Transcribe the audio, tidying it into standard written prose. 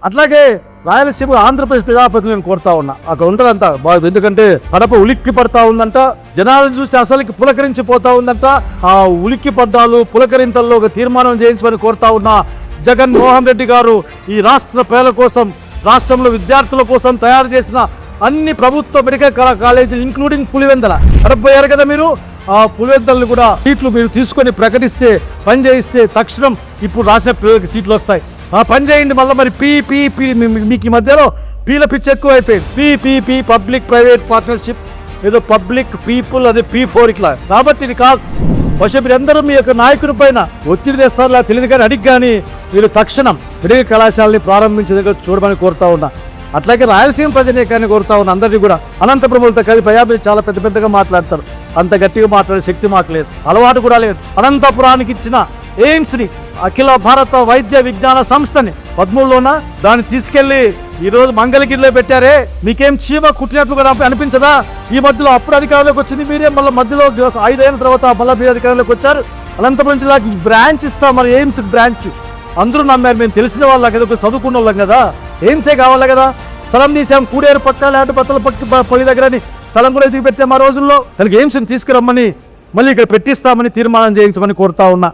అట్లాగే రాయలసీమ ఆంధ్రప్రదేశ్ ప్రజాప్రతినిధులను కోరుతా ఉన్నా, అక్కడ ఉంటారంతా బాగా, ఎందుకంటే కడప ఉలిక్కి పడతా ఉందంట, జనాలను చూసి అసలుకి పులకరించిపోతా ఉందంట. ఆ ఉలిక్కి పడ్డాలు పులకరింతల్లో ఒక తీర్మానం చేయించమని కోరుతా ఉన్నా. జగన్మోహన్ రెడ్డి గారు ఈ రాష్ట్ర ప్రజల కోసం, రాష్ట్రంలో విద్యార్థుల కోసం తయారు చేసిన అన్ని ప్రభుత్వ మెడికల్ కాలేజీలు ఇంక్లూడింగ్ పులివెందల అడపోయారు కదా మీరు. ఆ పులివెందలను కూడా సీట్లు మీరు తీసుకొని ప్రకటిస్తే, పని చేయిస్తే తక్షణం ఇప్పుడు రాసిన పిల్లలకి సీట్లు వస్తాయి. ఆ పని చేయండి. మళ్ళీ మరి పీ మీకు ఈ మధ్యలో పీల పిచ్చి ఎక్కువ అయిపోయింది. పీ పబ్లిక్ ప్రైవేట్ పార్ట్నర్షిప్, ఏదో పబ్లిక్ పీపుల్, అదే P4 ఇట్లా. కాబట్టి ఇది కాదు. బహుశా మీరందరూ మీ యొక్క నాయకుని పైన ఒత్తిడి తెస్తారులా తెలియదు, కానీ అడిగి కానీ మీరు తక్షణం మెడికల్ కళాశాలని ప్రారంభించేందుకు చూడమని కోరుతా ఉన్నా. అట్లాగే రాయలసీమ ప్రజానీకాన్ని కోరుతా ఉన్నా, అందరినీ కూడా. అనంతపురంతో కలిపి మీరు చాలా పెద్దగా మాట్లాడతారు, అంత గట్టిగా మాట్లాడే శక్తి మాకు లేదు, అలవాటు కూడా లేదు. అనంతపురానికి ఇచ్చిన ఎయిమ్స్ని, అఖిల భారత వైద్య విజ్ఞాన సంస్థని 13లోన దాన్ని తీసుకెళ్లి ఈరోజు మంగళగిరిలో పెట్టారే. మీకేం చీమ కుట్టినట్లు కూడా అనిపించదా? ఈ మధ్యలో అప్పుడు అధికారంలోకి వచ్చింది మీరే, మళ్ళీ మధ్యలో 5 అయిన తర్వాత మళ్ళీ మీరు అధికారంలోకి వచ్చారు. అనంతపురం జిల్లాకి బ్రాంచ్ ఇస్తాం, మరి ఎయిమ్స్ బ్రాంచ్ అందరూ నమ్మారు. మేము తెలిసిన వాళ్ళం కదా, చదువుకున్న వాళ్ళం కదా, ఎయిమ్సే కావాలి కదా. స్థలం తీసాం, కూడేరు పక్క లేకపోతే బత్తల పక్క పొలి దగ్గరని స్థలం కూడా ఎదిగి పెట్టాం ఆ రోజుల్లో. దానికి ఎయిమ్స్ని తీసుకురమ్మని మళ్ళీ ఇక్కడ పెట్టిస్తామని తీర్మానం చేయించమని కోరుతా ఉన్నా.